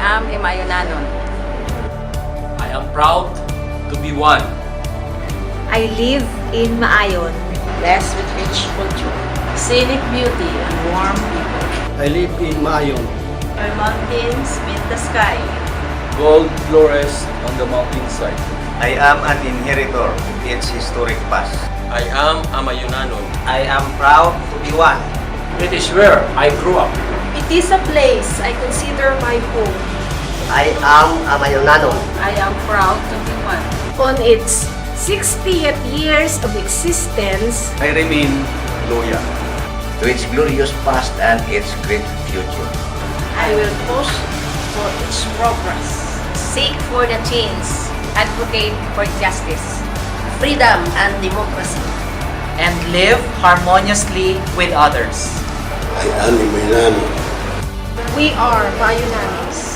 am a Mayonanon. I am proud to be one. I live in Maayon. Blessed with rich culture, scenic beauty, and warm people. I live in Maayon. Our mountains meet the sky. Gold flourishes on the mountainside. I am an inheritor of its historic past. I am a Mayonanon. I am proud to be one. It is where I grew up. It is a place I consider my home. I am a Mayonanon. I am proud to be one. On its 60th years of existence, I remain loyal to its glorious past and its great future. I will push for its progress. Seek for the change, advocate for justice, freedom and democracy, and live harmoniously with others. I am a Mayonanon. we are Mayonanos.